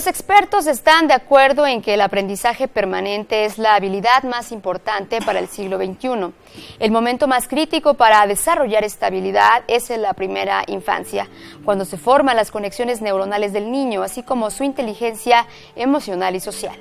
Los expertos están de acuerdo en que el aprendizaje permanente es la habilidad más importante para el siglo XXI. El momento más crítico para desarrollar esta habilidad es en la primera infancia, cuando se forman las conexiones neuronales del niño, así como su inteligencia emocional y social.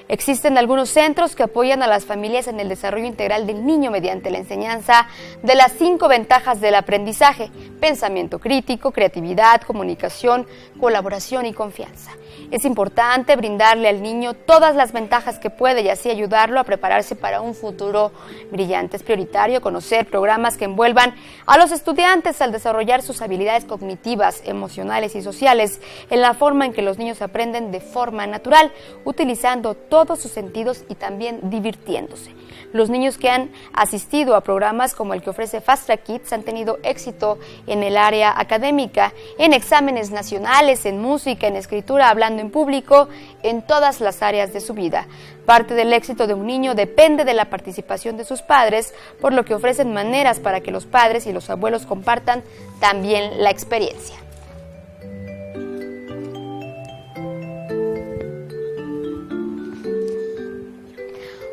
Existen algunos centros que apoyan a las familias en el desarrollo integral del niño mediante la enseñanza de las 5 ventajas del aprendizaje: pensamiento crítico, creatividad, comunicación, colaboración y confianza. Es importante brindarle al niño todas las ventajas que puede y así ayudarlo a prepararse para un futuro brillante. Es prioritario conocer programas que envuelvan a los estudiantes al desarrollar sus habilidades cognitivas, emocionales y sociales en la forma en que los niños aprenden de forma natural, utilizando todos sus sentidos y también divirtiéndose. Los niños que han asistido a programas como el que ofrece Fast Track Kids han tenido éxito en el área académica, en exámenes nacionales, en música, en escritura, hablando en público, en todas las áreas de su vida. Parte del éxito de un niño depende de la participación de sus padres, por lo que ofrecen maneras para que los padres y los abuelos compartan también la experiencia.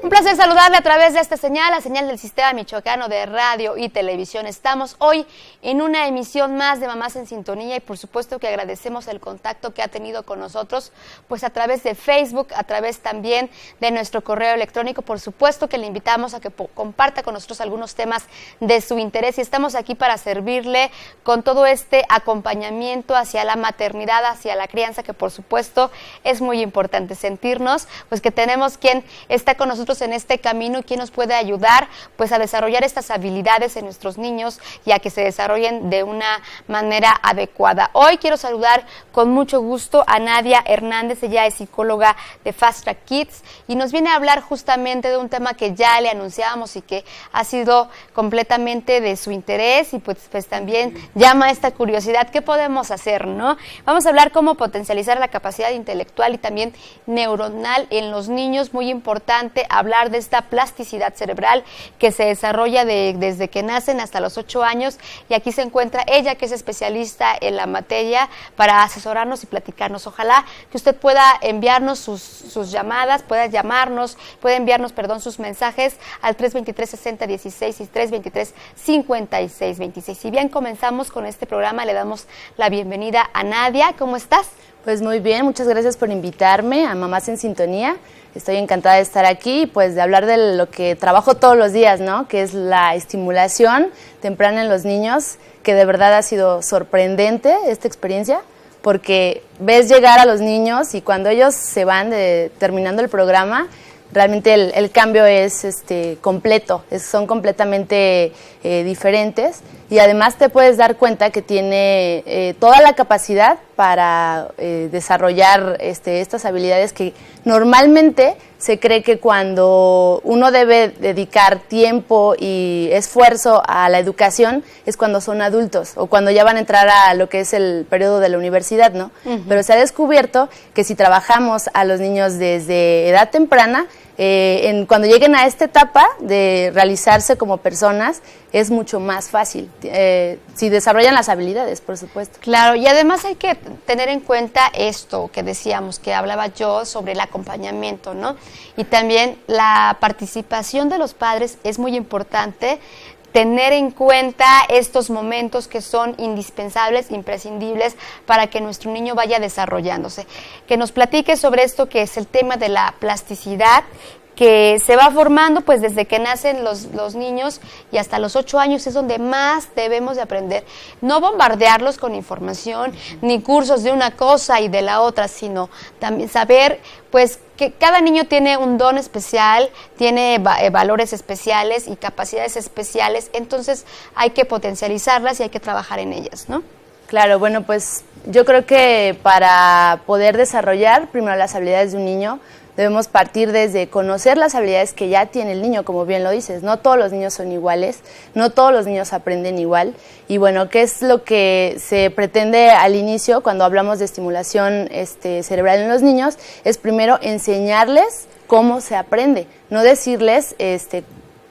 Un placer saludarle a través de esta señal, la señal del Sistema Michoacano de Radio y Televisión. Estamos hoy en una emisión más de Mamás en Sintonía y por supuesto que agradecemos el contacto que ha tenido con nosotros, pues a través de Facebook, a través también de nuestro correo electrónico. Por supuesto que le invitamos a que comparta con nosotros algunos temas de su interés y estamos aquí para servirle con todo este acompañamiento hacia la maternidad, hacia la crianza, que por supuesto es muy importante sentirnos, pues que tenemos quien está con nosotros en este camino y quien nos puede ayudar pues a desarrollar estas habilidades en nuestros niños y a que se desarrollen de una manera adecuada. Hoy quiero saludar con mucho gusto a Nadia Hernández. Ella es psicóloga de Fast Track Kids y nos viene a hablar justamente de un tema que ya le anunciábamos y que ha sido completamente de su interés y pues también llama esta curiosidad. ¿Qué podemos hacer, no? Vamos a hablar cómo potencializar la capacidad intelectual y también neuronal en los niños. Muy importante hablar de esta plasticidad cerebral que se desarrolla desde que nacen hasta los 8 años y aquí se encuentra ella, que es especialista en la materia, para asesorarnos y platicarnos. Ojalá que usted pueda enviarnos sus llamadas, pueda llamarnos, puede enviarnos, sus mensajes al 323-6016 y 323-5626. Si bien comenzamos con este programa, le damos la bienvenida a Nadia. ¿Cómo estás? Pues muy bien, muchas gracias por invitarme a Mamás en Sintonía. Estoy encantada de estar aquí y pues de hablar de lo que trabajo todos los días, ¿no? Que es la estimulación temprana en los niños, que de verdad ha sido sorprendente esta experiencia, porque ves llegar a los niños y cuando ellos se van terminando el programa, realmente el cambio es completo, son completamente diferentes y además te puedes dar cuenta que tiene toda la capacidad para desarrollar estas habilidades que normalmente se cree que cuando uno debe dedicar tiempo y esfuerzo a la educación es cuando son adultos o cuando ya van a entrar a lo que es el periodo de la universidad, ¿no? Uh-huh. Pero se ha descubierto que si trabajamos a los niños desde edad temprana, cuando lleguen a esta etapa de realizarse como personas, es mucho más fácil, si desarrollan las habilidades, por supuesto. Claro, y además hay que tener en cuenta esto que decíamos, que hablaba yo sobre el acompañamiento, ¿no? Y también la participación de los padres es muy importante. Tener en cuenta estos momentos que son indispensables, imprescindibles para que nuestro niño vaya desarrollándose. Que nos platique sobre esto que es el tema de la plasticidad, que se va formando pues desde que nacen los niños y hasta los 8 años es donde más debemos de aprender. No bombardearlos con información, ni cursos de una cosa y de la otra, sino también saber pues que cada niño tiene un don especial, tiene valores especiales y capacidades especiales, entonces hay que potencializarlas y hay que trabajar en ellas, ¿no? Claro, bueno, pues yo creo que para poder desarrollar primero las habilidades de un niño, debemos partir desde conocer las habilidades que ya tiene el niño, como bien lo dices. No todos los niños son iguales, no todos los niños aprenden igual. Y bueno, ¿qué es lo que se pretende al inicio cuando hablamos de estimulación cerebral en los niños? Es primero enseñarles cómo se aprende, no decirles qué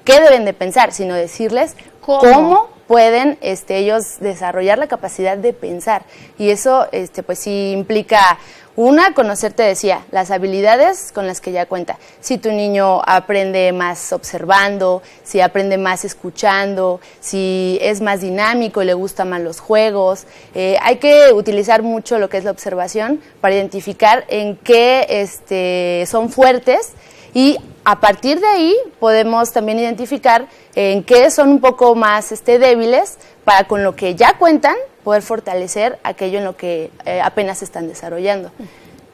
deben de pensar, sino decirles cómo pueden ellos desarrollar la capacidad de pensar. Y eso pues sí implica Una, conocer, te decía, las habilidades con las que ya cuenta. Si tu niño aprende más observando, si aprende más escuchando, si es más dinámico y le gustan más los juegos. Hay que utilizar mucho lo que es la observación para identificar en qué son fuertes, y a partir de ahí podemos también identificar en qué son un poco más débiles, para con lo que ya cuentan poder fortalecer aquello en lo que apenas están desarrollando.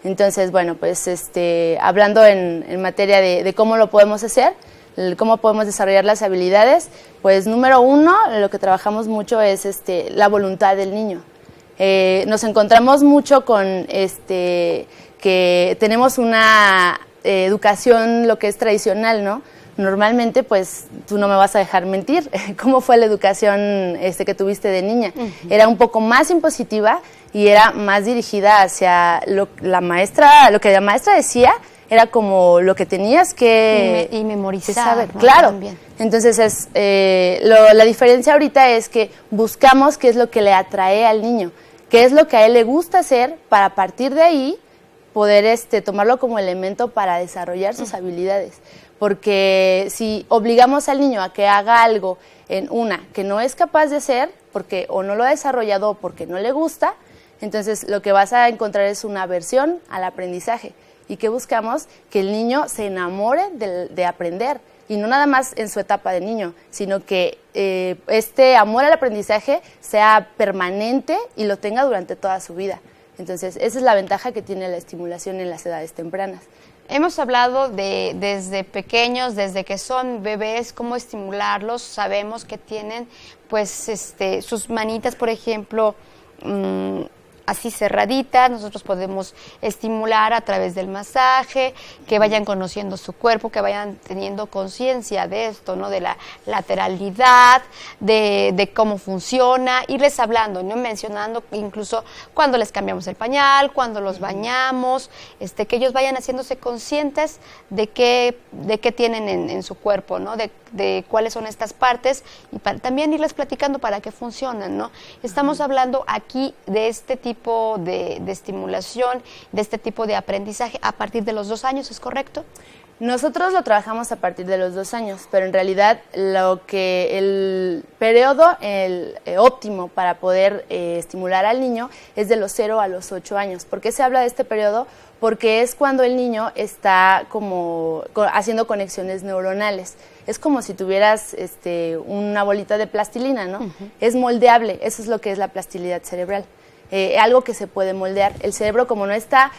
Entonces, bueno, pues hablando en materia de cómo lo podemos hacer, cómo podemos desarrollar las habilidades, pues número uno, lo que trabajamos mucho es la voluntad del niño. Nos encontramos mucho con que tenemos una educación, lo que es tradicional, ¿no? Normalmente, pues, tú no me vas a dejar mentir. ¿Cómo fue la educación que tuviste de niña? Uh-huh. Era un poco más impositiva y era más dirigida hacia lo que la maestra decía, era como lo que tenías que y memorizar, saber. ¿no? Claro. También. Entonces, la diferencia ahorita es que buscamos qué es lo que le atrae al niño, qué es lo que a él le gusta hacer, para a partir de ahí poder tomarlo como elemento para desarrollar sus habilidades. Porque si obligamos al niño a que haga algo en una que no es capaz de hacer, porque o no lo ha desarrollado o porque no le gusta, entonces lo que vas a encontrar es una aversión al aprendizaje. ¿Y qué buscamos? Que el niño se enamore de aprender, y no nada más en su etapa de niño, sino que este amor al aprendizaje sea permanente y lo tenga durante toda su vida. Entonces, esa es la ventaja que tiene la estimulación en las edades tempranas. Hemos hablado desde pequeños, desde que son bebés, cómo estimularlos. Sabemos que tienen, pues, sus manitas, por ejemplo, así cerraditas. Nosotros podemos estimular a través del masaje, que vayan conociendo su cuerpo, que vayan teniendo conciencia de esto, ¿no? De la lateralidad, de cómo funciona, irles hablando, ¿no? Mencionando incluso cuando les cambiamos el pañal, cuando los bañamos, que ellos vayan haciéndose conscientes de qué tienen en su cuerpo, ¿no? De cuáles son estas partes, y también irles platicando para qué funcionan, ¿no? Estamos hablando aquí de este tipo de estimulación, de este tipo de aprendizaje a partir de los 2 años, ¿es correcto? Nosotros lo trabajamos a partir de los 2 años, pero en realidad el periodo óptimo para poder estimular al niño es de los 0 a los 8 años. ¿Por qué se habla de este periodo? Porque es cuando el niño está como haciendo conexiones neuronales. Es como si tuvieras una bolita de plastilina, ¿no? Uh-huh. Es moldeable, eso es lo que es la plasticidad cerebral. Algo que se puede moldear. El cerebro, como no está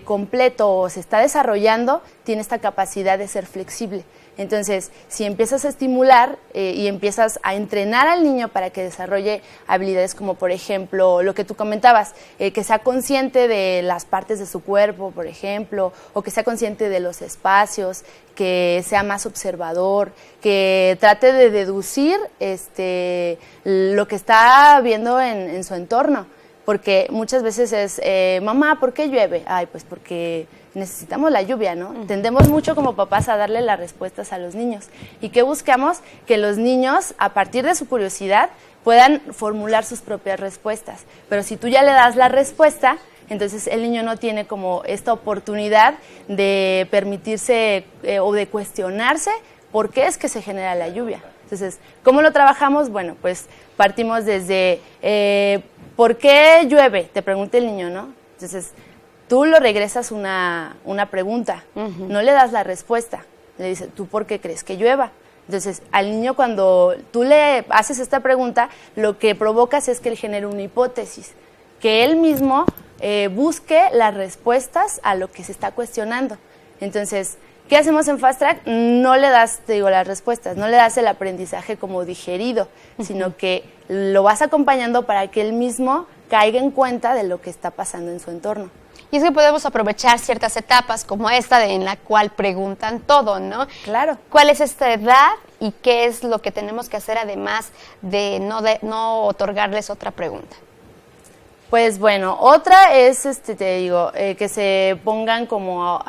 completo o se está desarrollando, tiene esta capacidad de ser flexible. Entonces, si empiezas a estimular y empiezas a entrenar al niño para que desarrolle habilidades como, por ejemplo, lo que tú comentabas, que sea consciente de las partes de su cuerpo, por ejemplo, o que sea consciente de los espacios, que sea más observador, que trate de deducir lo que está viendo en su entorno. Porque muchas veces es, mamá, ¿por qué llueve? Ay, pues porque necesitamos la lluvia, ¿no? Uh-huh. Tendemos mucho como papás a darle las respuestas a los niños. ¿Y qué buscamos? Que los niños, a partir de su curiosidad, puedan formular sus propias respuestas. Pero si tú ya le das la respuesta, entonces el niño no tiene como esta oportunidad de permitirse o de cuestionarse por qué es que se genera la lluvia. Entonces, ¿cómo lo trabajamos? Bueno, pues partimos desde ¿por qué llueve? Te pregunta el niño, ¿no? Entonces, tú lo regresas una pregunta, uh-huh. No le das la respuesta. Le dices, ¿tú por qué crees que llueva? Entonces, al niño cuando tú le haces esta pregunta, lo que provocas es que él genere una hipótesis, que él mismo busque las respuestas a lo que se está cuestionando. Entonces, ¿qué hacemos en Fast Track? No le das, las respuestas, no le das el aprendizaje como digerido, sino que lo vas acompañando para que él mismo caiga en cuenta de lo que está pasando en su entorno. Y es que podemos aprovechar ciertas etapas como esta en la cual preguntan todo, ¿no? Claro. ¿Cuál es esta edad y qué es lo que tenemos que hacer además de no otorgarles otra pregunta? Pues bueno, otra es, te digo, que se pongan como,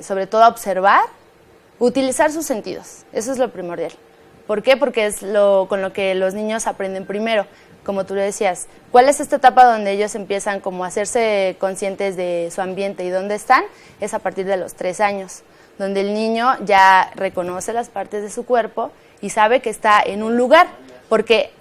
sobre todo a observar, utilizar sus sentidos. Eso es lo primordial. ¿Por qué? Porque es con lo que los niños aprenden primero. como tú lo decías, ¿cuál es esta etapa donde ellos empiezan como a hacerse conscientes de su ambiente y dónde están? Es a partir de los 3 años, donde el niño ya reconoce las partes de su cuerpo y sabe que está en un lugar, porque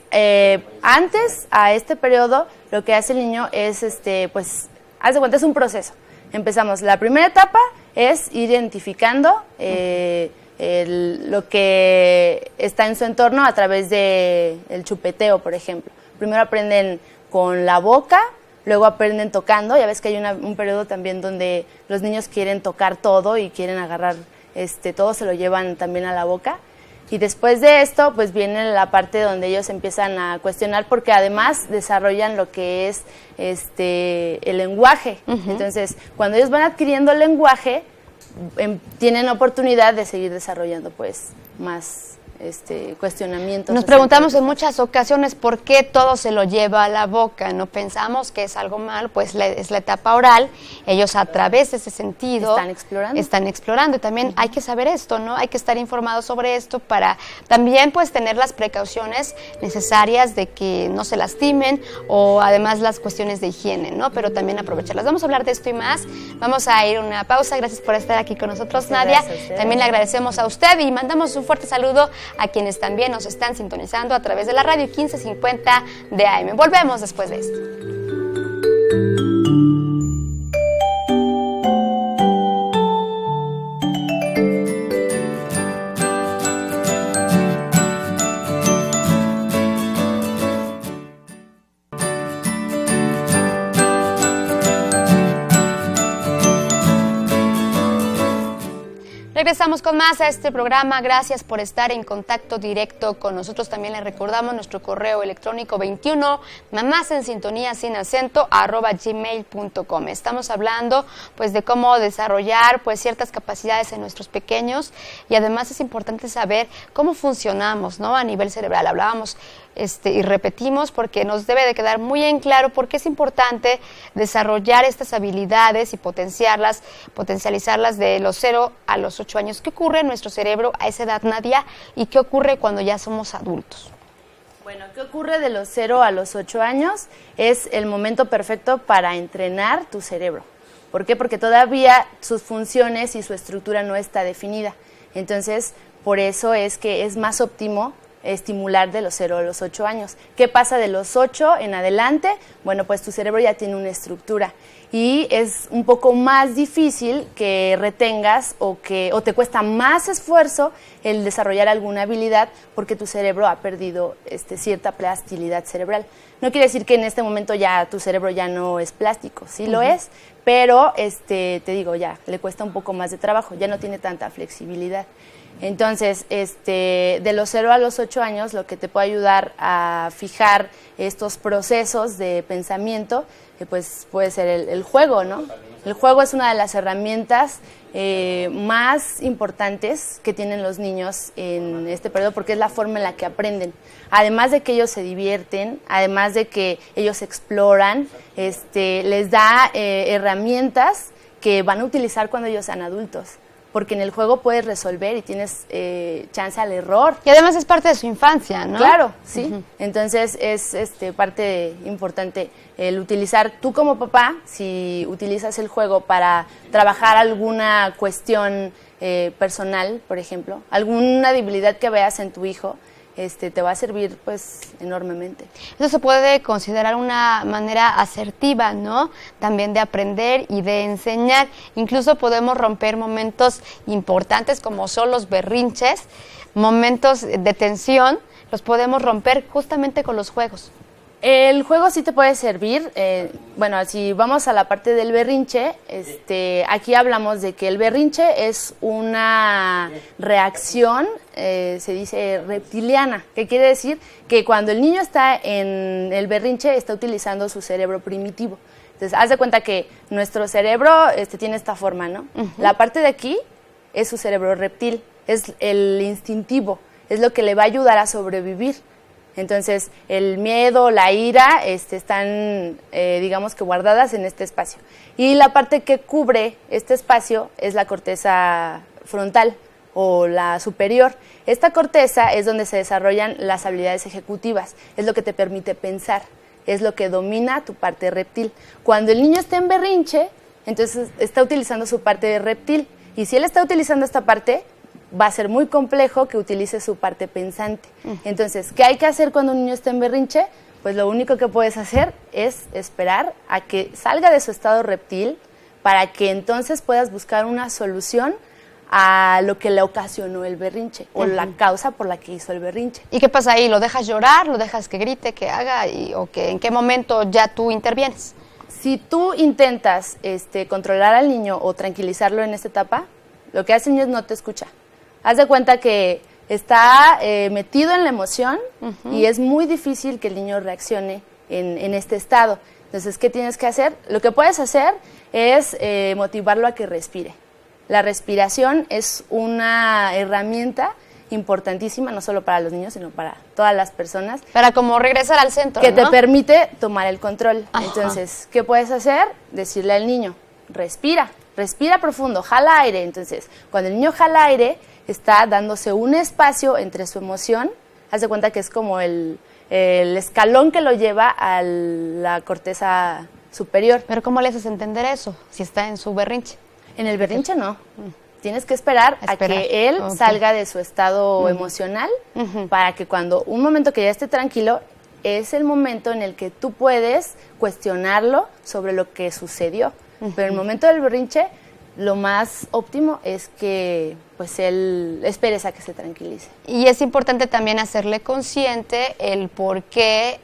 antes, a este periodo, lo que hace el niño es, pues, haz de cuenta, es un proceso. Empezamos, la primera etapa es ir identificando lo que está en su entorno a través del chupeteo, por ejemplo. Primero aprenden con la boca, luego aprenden tocando. Ya ves que hay un periodo también donde los niños quieren tocar todo y quieren agarrar todo, se lo llevan también a la boca. Y después de esto, pues viene la parte donde ellos empiezan a cuestionar, porque además desarrollan lo que es el lenguaje. Entonces, cuando ellos van adquiriendo el lenguaje, tienen oportunidad de seguir desarrollando pues más cuestionamientos. Nos preguntamos en muchas ocasiones por qué todo se lo lleva a la boca, no pensamos que es algo mal, pues es la etapa oral, ellos a través de ese sentido están explorando y también hay que saber esto, ¿no? Hay que estar informados sobre esto para también pues tener las precauciones necesarias de que no se lastimen o además las cuestiones de higiene, ¿no? Pero también aprovecharlas. Vamos a hablar de esto y más, vamos a ir a una pausa, gracias por estar aquí con nosotros, Nadia, también le agradecemos a usted y mandamos un fuerte saludo a quienes también nos están sintonizando a través de la radio 1550 de AM. Volvemos después de esto. Regresamos con más a este programa. Gracias por estar en contacto directo con nosotros. También les recordamos nuestro correo electrónico 21 mamasensintonía sin acento @gmail.com. Estamos hablando pues de cómo desarrollar pues ciertas capacidades en nuestros pequeños y además es importante saber cómo funcionamos, ¿no? A nivel cerebral. Hablábamos y repetimos porque nos debe de quedar muy en claro por qué es importante desarrollar estas habilidades y potencializarlas de los 0 a los 8 años. ¿Qué ocurre en nuestro cerebro a esa edad, Nadia? ¿Y qué ocurre cuando ya somos adultos? Bueno, ¿qué ocurre de los 0 a los 8 años? Es el momento perfecto para entrenar tu cerebro. ¿Por qué? Porque todavía sus funciones y su estructura no está definida. Entonces, por eso es que es más óptimo estimular de los 0 a los 8 años. ¿Qué pasa de los 8 en adelante? Bueno, pues tu cerebro ya tiene una estructura y es un poco más difícil que retengas o te cuesta más esfuerzo el desarrollar alguna habilidad porque tu cerebro ha perdido cierta plasticidad cerebral. No quiere decir que en este momento ya tu cerebro ya no es plástico, sí lo es, pero te digo, ya le cuesta un poco más de trabajo, ya no tiene tanta flexibilidad. Entonces, de los 0 a los 8 años, lo que te puede ayudar a fijar estos procesos de pensamiento, pues puede ser el juego, ¿no? El juego es una de las herramientas más importantes que tienen los niños en este periodo porque es la forma en la que aprenden. Además de que ellos se divierten, además de que ellos exploran, les da herramientas que van a utilizar cuando ellos sean adultos. Porque en el juego puedes resolver y tienes chance al error. Y además es parte de su infancia, ¿no? Claro, sí. Entonces es parte importante el utilizar, tú como papá, si utilizas el juego para trabajar alguna cuestión personal, por ejemplo, alguna debilidad que veas en tu hijo, te va a servir pues enormemente. Eso se puede considerar una manera asertiva, ¿no? También de aprender y de enseñar. Incluso podemos romper momentos importantes como son los berrinches, momentos de tensión, los podemos romper justamente con los juegos. El juego sí te puede servir. Bueno, si vamos a la parte del berrinche, aquí hablamos de que el berrinche es una reacción, se dice reptiliana, que quiere decir que cuando el niño está en el berrinche está utilizando su cerebro primitivo. Entonces, haz de cuenta que nuestro cerebro tiene esta forma, ¿no? La parte de aquí es su cerebro reptil, es el instintivo, es lo que le va a ayudar a sobrevivir. Entonces, el miedo, la ira, están, digamos que guardadas en este espacio. Y la parte que cubre este espacio es la corteza frontal o la superior. Esta corteza es donde se desarrollan las habilidades ejecutivas, es lo que te permite pensar, es lo que domina tu parte reptil. Cuando el niño está en berrinche, entonces está utilizando su parte de reptil, y si él está utilizando esta parte, va a ser muy complejo que utilice su parte pensante. Entonces, ¿qué hay que hacer cuando un niño está en berrinche? Pues lo único que puedes hacer es esperar a que salga de su estado reptil para que entonces puedas buscar una solución a lo que le ocasionó el berrinche o la causa por la que hizo el berrinche. ¿Y qué pasa ahí? ¿Lo dejas llorar? ¿Lo dejas que grite, que haga? ¿O que en qué momento ya tú intervienes? Si tú intentas controlar al niño o tranquilizarlo en esta etapa, lo que hace el niño es no te escucha. Haz de cuenta que está metido en la emoción y es muy difícil que el niño reaccione en este estado. Entonces, ¿qué tienes que hacer? Lo que puedes hacer es motivarlo a que respire. La respiración es una herramienta importantísima, no solo para los niños, sino para todas las personas. Para como regresar al centro, que ¿no? te permite tomar el control. Ajá. Entonces, ¿qué puedes hacer? Decirle al niño, respira profundo, jala aire. Entonces, cuando el niño jala aire, está dándose un espacio entre su emoción. Haz de cuenta que es como el escalón que lo lleva a la corteza superior. Pero ¿cómo le haces entender eso si está en su berrinche? En el berrinche no. Tienes que esperar a que él salga de su estado emocional para que cuando un momento que ya esté tranquilo, es el momento en el que tú puedes cuestionarlo sobre lo que sucedió. Pero en el momento del berrinche, lo más óptimo es que pues él esperes a que se tranquilice. Y es importante también hacerle consciente el por qué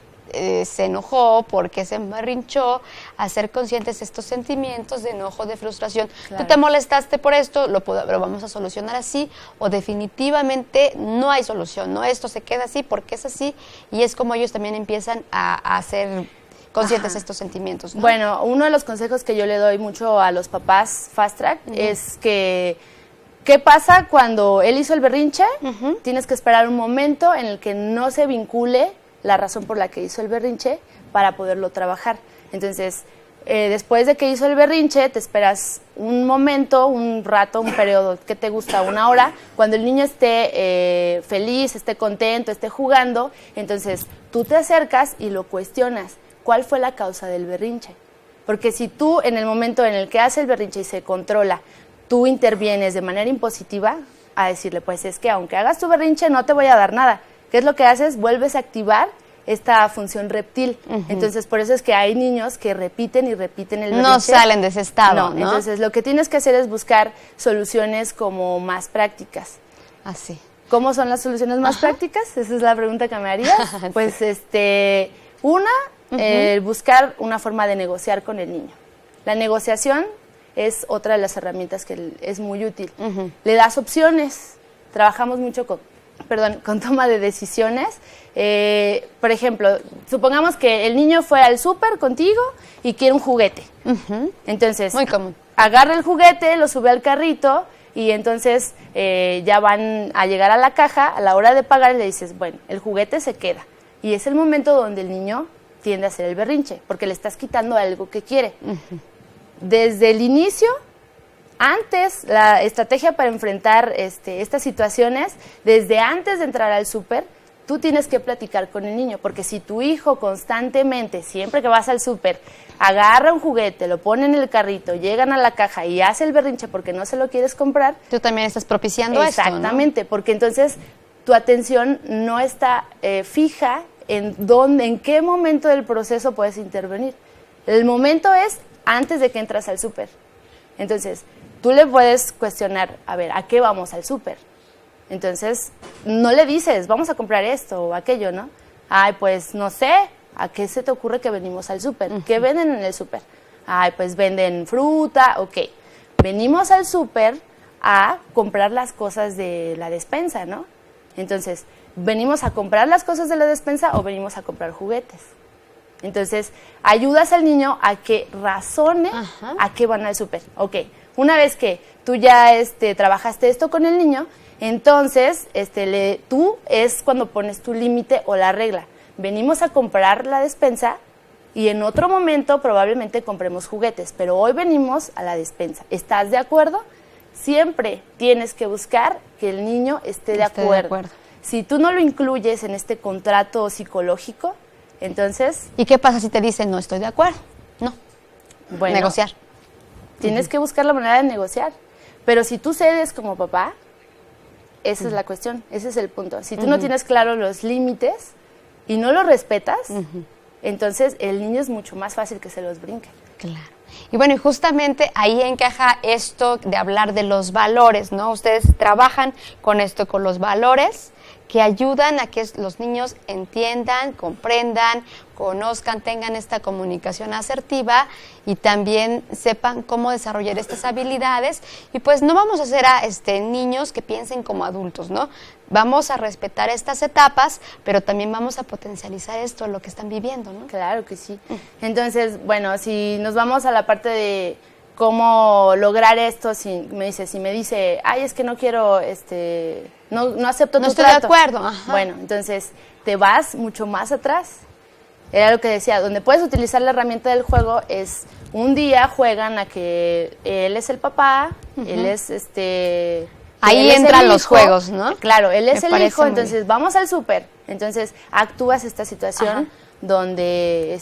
se enojó, por qué se embarrinchó, hacer conscientes estos sentimientos de enojo, de frustración. Claro. Tú te molestaste por esto, lo vamos a solucionar así, o definitivamente no hay solución, ¿no? Esto se queda así porque es así, y es como ellos también empiezan a hacer conscientes estos sentimientos, ¿no? Bueno, uno de los consejos que yo le doy mucho a los papás Fast Track es que ¿qué pasa cuando él hizo el berrinche? Tienes que esperar un momento en el que no se vincule la razón por la que hizo el berrinche para poderlo trabajar. Entonces, después de que hizo el berrinche, te esperas un momento, un rato, un periodo, ¿qué te gusta? 1 hora. Cuando el niño esté feliz, esté contento, esté jugando, entonces tú te acercas y lo cuestionas. ¿Cuál fue la causa del berrinche? Porque si tú, en el momento en el que hace el berrinche y se controla, tú intervienes de manera impositiva a decirle, pues es que aunque hagas tu berrinche no te voy a dar nada. ¿Qué es lo que haces? Vuelves a activar esta función reptil. Entonces, por eso es que hay niños que repiten y repiten el berrinche. No salen de ese estado, ¿no? Entonces, lo que tienes que hacer es buscar soluciones como más prácticas. Así. ¿Cómo son las soluciones más prácticas? Esa es la pregunta que me harías. Pues, buscar una forma de negociar con el niño. La negociación es otra de las herramientas que es muy útil. Le das opciones. Trabajamos mucho con toma de decisiones. Por ejemplo, supongamos que el niño fue al súper contigo y quiere un juguete. Entonces, muy común. Agarra el juguete, lo sube al carrito y entonces ya van a llegar a la caja. A la hora de pagar le dices, bueno, el juguete se queda. Y es el momento donde el niño tiende a hacer el berrinche, porque le estás quitando algo que quiere. Desde el inicio, antes, la estrategia para enfrentar estas situaciones, desde antes de entrar al súper, tú tienes que platicar con el niño, porque si tu hijo constantemente, siempre que vas al súper, agarra un juguete, lo pone en el carrito, llegan a la caja y hace el berrinche porque no se lo quieres comprar, tú también estás propiciando esto, ¿no? Exactamente, porque entonces tu atención no está fija en qué momento del proceso puedes intervenir. El momento es antes de que entras al súper. Entonces, tú le puedes cuestionar, a ver, ¿a qué vamos al súper? Entonces, no le dices, vamos a comprar esto o aquello, ¿no? Ay, pues, no sé, ¿a qué se te ocurre que venimos al súper? ¿Qué venden en el súper? Ay, pues venden fruta, ok. Venimos al súper a comprar las cosas de la despensa, ¿no? Entonces, ¿venimos a comprar las cosas de la despensa o venimos a comprar juguetes? Entonces, ayudas al niño a que razone a qué van al súper. Ok, una vez que tú ya trabajaste esto con el niño, entonces tú es cuando pones tu límite o la regla. Venimos a comprar la despensa y en otro momento probablemente compremos juguetes, pero hoy venimos a la despensa. ¿Estás de acuerdo? siempre tienes que buscar que el niño esté de acuerdo. Si tú no lo incluyes en este contrato psicológico, entonces... ¿Y qué pasa si te dicen no estoy de acuerdo? No. Bueno, negociar. Tienes que buscar la manera de negociar. Pero si tú cedes como papá, esa es la cuestión, ese es el punto. Si tú no tienes claro los límites y no los respetas, entonces el niño es mucho más fácil que se los brinque. Claro. Y bueno, y justamente ahí encaja esto de hablar de los valores, ¿no? Ustedes trabajan con esto, con los valores que ayudan a que los niños entiendan, comprendan, conozcan, tengan esta comunicación asertiva y también sepan cómo desarrollar estas habilidades. Y pues no vamos a ser niños que piensen como adultos, ¿no? Vamos a respetar estas etapas, pero también vamos a potencializar esto, lo que están viviendo, ¿no? Claro que sí. Entonces, bueno, si nos vamos a la parte de cómo lograr esto, si me dice, ay, es que no quiero, no acepto tu trato. No estoy de acuerdo. Ajá. Bueno, entonces te vas mucho más atrás. Era lo que decía, donde puedes utilizar la herramienta del juego es, un día juegan a que él es el papá, él es ahí entran los juegos, ¿no? Claro, él es el hijo, entonces vamos al súper. Entonces actúas esta situación donde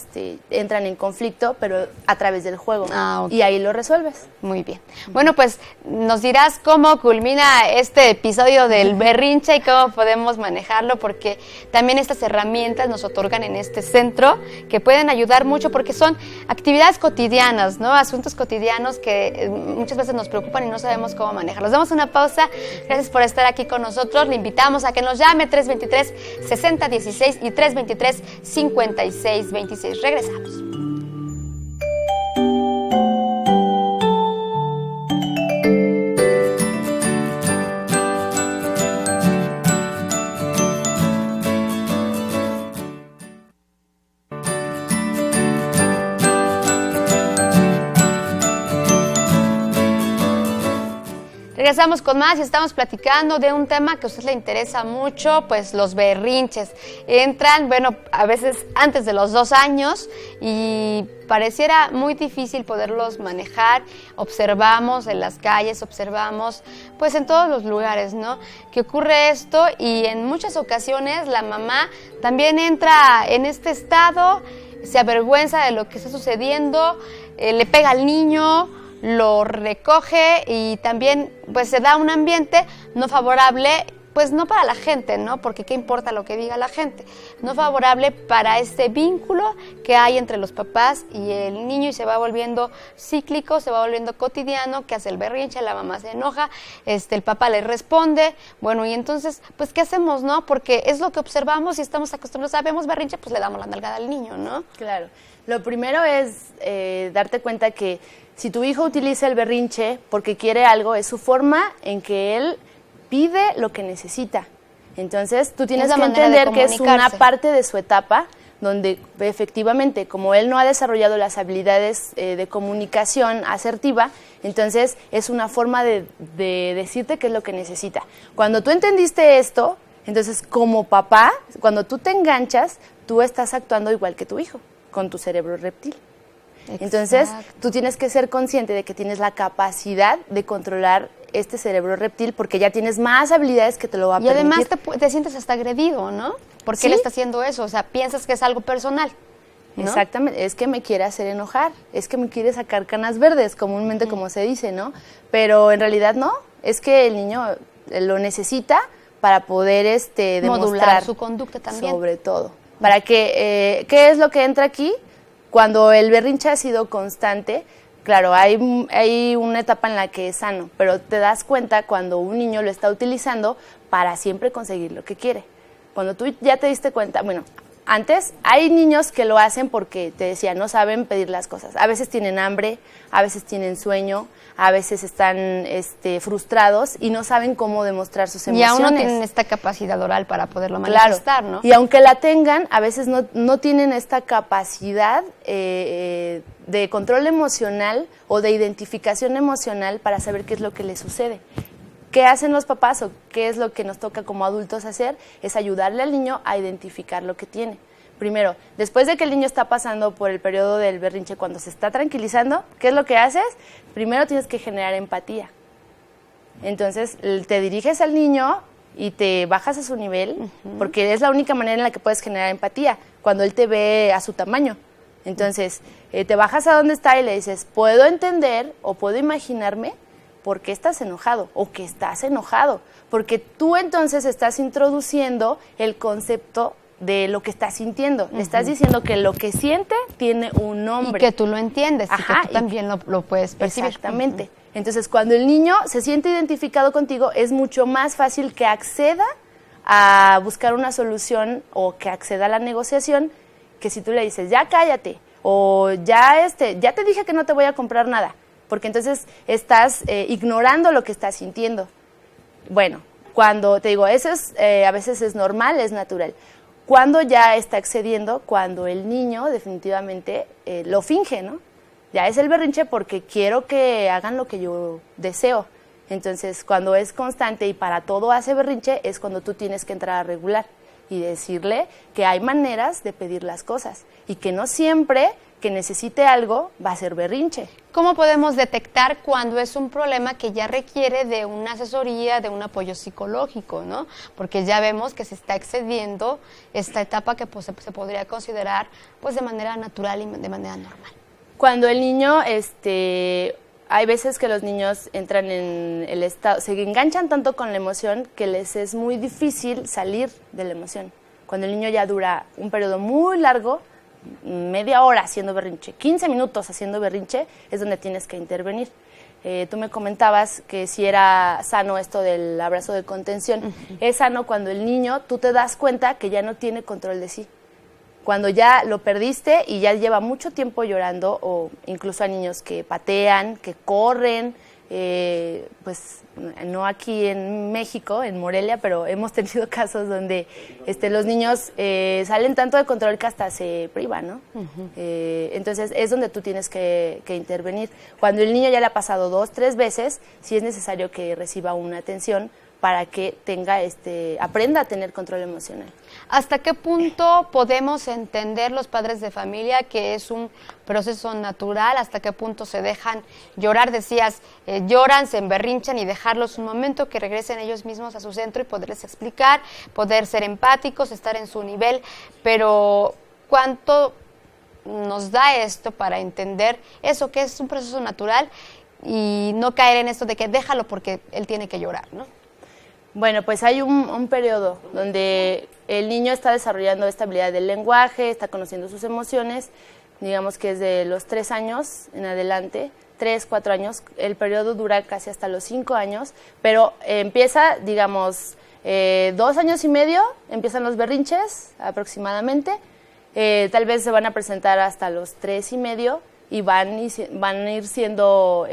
entran en conflicto, pero a través del juego. Y ahí lo resuelves. Muy bien. Bueno, pues nos dirás cómo culmina este episodio del berrinche y cómo podemos manejarlo, porque también estas herramientas nos otorgan en este centro que pueden ayudar mucho porque son actividades cotidianas, ¿no? Asuntos cotidianos que muchas veces nos preocupan y no sabemos cómo manejarlos. Damos una pausa. Gracias por estar aquí con nosotros. Le invitamos a que nos llame 323-6016 y 323-5626. Regresamos. Regresamos con más y estamos platicando de un tema que a usted le interesa mucho, pues los berrinches. Entran, bueno, a veces antes de los 2 años y pareciera muy difícil poderlos manejar. Observamos en las calles, observamos pues en todos los lugares, ¿no? Que ocurre esto y en muchas ocasiones la mamá también entra en este estado, se avergüenza de lo que está sucediendo, le pega al niño, lo recoge y también pues se da un ambiente no favorable, pues no para la gente, ¿no? Porque qué importa lo que diga la gente, no favorable para este vínculo que hay entre los papás y el niño y se va volviendo cíclico, se va volviendo cotidiano, que hace el berrinche, la mamá se enoja, el papá le responde, bueno, y entonces, pues ¿qué hacemos, no? Porque es lo que observamos y estamos acostumbrados, sabemos berrinche, pues le damos la nalgada al niño, ¿no? Claro, lo primero es darte cuenta que si tu hijo utiliza el berrinche porque quiere algo, es su forma en que él pide lo que necesita. Entonces, tú tienes que entender que es una parte de su etapa donde efectivamente, como él no ha desarrollado las habilidades de comunicación asertiva, entonces es una forma de decirte qué es lo que necesita. Cuando tú entendiste esto, entonces como papá, cuando tú te enganchas, tú estás actuando igual que tu hijo, con tu cerebro reptil. Exacto. Entonces, tú tienes que ser consciente de que tienes la capacidad de controlar este cerebro reptil porque ya tienes más habilidades que te lo va a permitir. Y además te sientes hasta agredido, ¿no? Porque él está haciendo eso, o sea, piensas que es algo personal, ¿no? Exactamente, es que me quiere hacer enojar, es que me quiere sacar canas verdes, comúnmente como se dice, ¿no? Pero en realidad no, es que el niño lo necesita para poder demostrar modular su conducta también. Sobre todo. Para que, ¿qué es lo que entra aquí? Cuando el berrinche ha sido constante, claro, hay una etapa en la que es sano, pero te das cuenta cuando un niño lo está utilizando para siempre conseguir lo que quiere. Cuando tú ya te diste cuenta, bueno, antes hay niños que lo hacen porque, te decía, no saben pedir las cosas. A veces tienen hambre, a veces tienen sueño, a veces están frustrados y no saben cómo demostrar sus emociones. Y aún no tienen esta capacidad oral para poderlo manifestar, claro, ¿no? Y aunque la tengan, a veces no tienen esta capacidad de control emocional o de identificación emocional para saber qué es lo que les sucede. ¿Qué hacen los papás o qué es lo que nos toca como adultos hacer? Es ayudarle al niño a identificar lo que tiene. Primero, después de que el niño está pasando por el periodo del berrinche, cuando se está tranquilizando, ¿qué es lo que haces? Primero tienes que generar empatía. Entonces te diriges al niño y te bajas a su nivel, porque es la única manera en la que puedes generar empatía, cuando él te ve a su tamaño. Entonces, te bajas a donde está y le dices, puedo entender o puedo imaginarme por qué estás enojado o que estás enojado, porque tú entonces estás introduciendo el concepto de lo que estás sintiendo. Le estás diciendo que lo que siente tiene un nombre. Y que tú lo entiendes, y que tú también lo puedes percibir. Exactamente. Entonces, cuando el niño se siente identificado contigo, es mucho más fácil que acceda a buscar una solución o que acceda a la negociación, que si tú le dices, ya cállate, o ya te dije que no te voy a comprar nada, porque entonces estás ignorando lo que estás sintiendo. Bueno, cuando te digo, eso es, a veces es normal, es natural. Cuando ya está excediendo, cuando el niño definitivamente lo finge, ¿no? Ya es el berrinche porque quiero que hagan lo que yo deseo. Entonces, cuando es constante y para todo hace berrinche, es cuando tú tienes que entrar a regular y decirle que hay maneras de pedir las cosas y que no siempre que necesite algo va a ser berrinche. ¿Cómo podemos detectar cuando es un problema que ya requiere de una asesoría, de un apoyo psicológico, ¿no? Porque ya vemos que se está excediendo esta etapa que pues, se podría considerar pues, de manera natural y de manera normal. Cuando el niño, hay veces que los niños entran en el estado, se enganchan tanto con la emoción que les es muy difícil salir de la emoción. Cuando el niño ya dura un periodo muy largo, media hora haciendo berrinche, 15 minutos haciendo berrinche, es donde tienes que intervenir. Tú me comentabas que si era sano esto del abrazo de contención. Es sano cuando el niño, tú te das cuenta que ya no tiene control de sí. Cuando ya lo perdiste y ya lleva mucho tiempo llorando, o incluso a niños que patean, que corren, pues no aquí en México, en Morelia, pero hemos tenido casos donde los niños salen tanto de control que hasta se privan, ¿no? Entonces es donde tú tienes que intervenir. Cuando el niño ya le ha pasado 2, 3 veces, sí es necesario que reciba una atención para que aprenda a tener control emocional. ¿Hasta qué punto podemos entender los padres de familia que es un proceso natural? ¿Hasta qué punto se dejan llorar? Decías, lloran, se emberrinchan y dejarlos un momento, que regresen ellos mismos a su centro y poderles explicar, poder ser empáticos, estar en su nivel, pero ¿cuánto nos da esto para entender eso, que es un proceso natural y no caer en esto de que déjalo porque él tiene que llorar, ¿no? Bueno, pues hay un periodo donde el niño está desarrollando esta habilidad del lenguaje, está conociendo sus emociones, digamos que es de los 3 años en adelante, 3, 4 años, el periodo dura casi hasta los 5 años, pero empieza, digamos, 2 años y medio, empiezan los berrinches aproximadamente, tal vez se van a presentar hasta los 3 y medio, y van a ir siendo,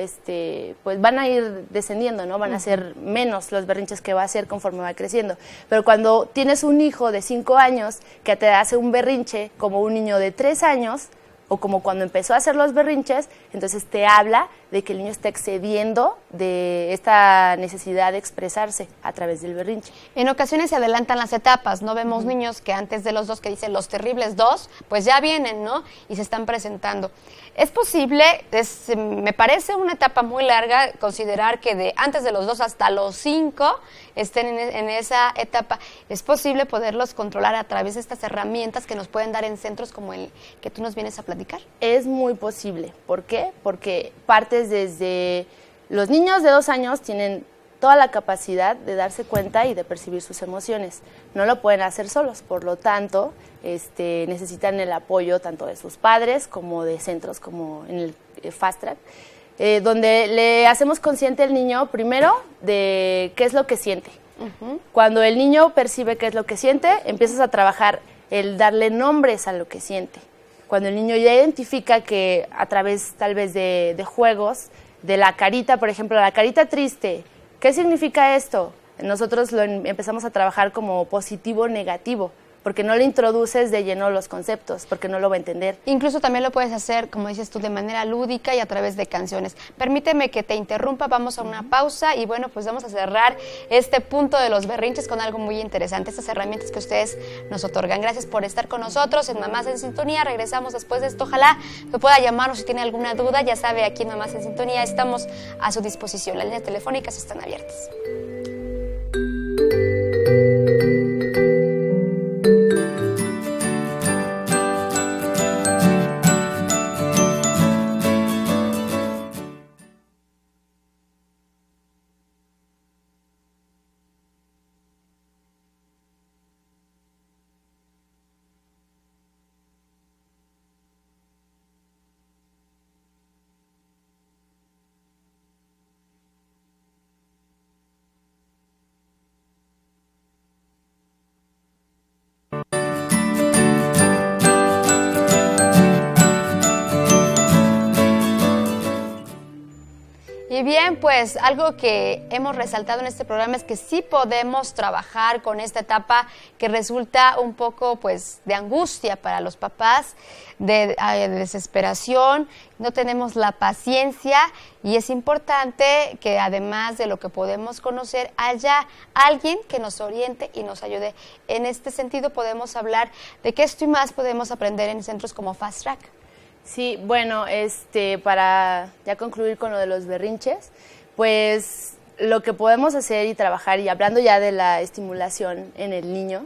pues van a ir descendiendo, ¿no? Van a ser menos los berrinches que va a hacer conforme va creciendo. Pero cuando tienes un hijo de 5 años que te hace un berrinche como un niño de 3 años, o como cuando empezó a hacer los berrinches, entonces te habla de que el niño está excediendo de esta necesidad de expresarse a través del berrinche. En ocasiones se adelantan las etapas, ¿no? Vemos niños que antes de los 2, que dicen los terribles 2, pues ya vienen, ¿no? Y se están presentando. Es posible, me parece una etapa muy larga, considerar que de antes de los 2 hasta los 5 estén en esa etapa. Es posible poderlos controlar a través de estas herramientas que nos pueden dar en centros como el que tú nos vienes a platicar. Es muy posible. ¿Por qué? Porque partes desde los niños de 2 años tienen toda la capacidad de darse cuenta y de percibir sus emociones. No lo pueden hacer solos, por lo tanto, necesitan el apoyo tanto de sus padres como de centros como en el Fast Track, donde le hacemos consciente al niño primero de qué es lo que siente. Cuando el niño percibe qué es lo que siente, empiezas a trabajar el darle nombres a lo que siente. Cuando el niño ya identifica que a través tal vez de juegos, de la carita, por ejemplo, la carita triste, ¿qué significa esto? Nosotros lo empezamos a trabajar como positivo-negativo, porque no le introduces de lleno los conceptos, porque no lo va a entender. Incluso también lo puedes hacer, como dices tú, de manera lúdica y a través de canciones. Permíteme que te interrumpa, vamos a una pausa y bueno, pues vamos a cerrar este punto de los berrinches con algo muy interesante, estas herramientas que ustedes nos otorgan. Gracias por estar con nosotros en Mamás en Sintonía. Regresamos después de esto. Ojalá que pueda llamarnos si tiene alguna duda. Ya sabe, aquí en Mamás en Sintonía estamos a su disposición. Las líneas telefónicas están abiertas. Y bien, pues algo que hemos resaltado en este programa es que sí podemos trabajar con esta etapa que resulta un poco pues de angustia para los papás, de desesperación, no tenemos la paciencia y es importante que además de lo que podemos conocer haya alguien que nos oriente y nos ayude. En este sentido podemos hablar de que esto y más podemos aprender en centros como Fast Track. Sí, bueno, para ya concluir con lo de los berrinches, pues lo que podemos hacer y trabajar, y hablando ya de la estimulación en el niño,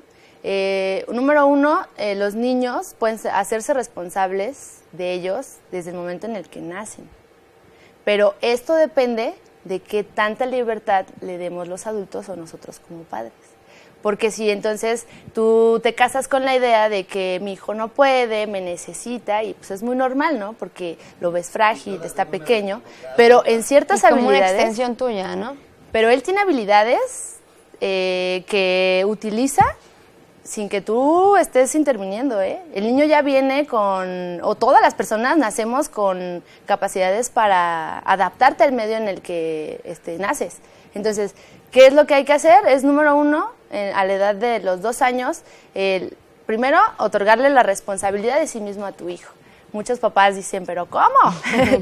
número uno, los niños pueden hacerse responsables de ellos desde el momento en el que nacen. Pero esto depende de qué tanta libertad le demos los adultos o nosotros como padres. Porque si entonces tú te casas con la idea de que mi hijo no puede, me necesita, y pues es muy normal, ¿no? Porque lo ves frágil, está pequeño, pero en ciertas habilidades... como una extensión tuya, ¿no? Pero él tiene habilidades que utiliza sin que tú estés interviniendo, ¿eh? El niño ya viene o todas las personas nacemos con capacidades para adaptarte al medio en el que naces. Entonces, ¿qué es lo que hay que hacer? Es número uno, a la edad de los 2 años, primero, otorgarle la responsabilidad de sí mismo a tu hijo. Muchos papás dicen, ¿pero cómo?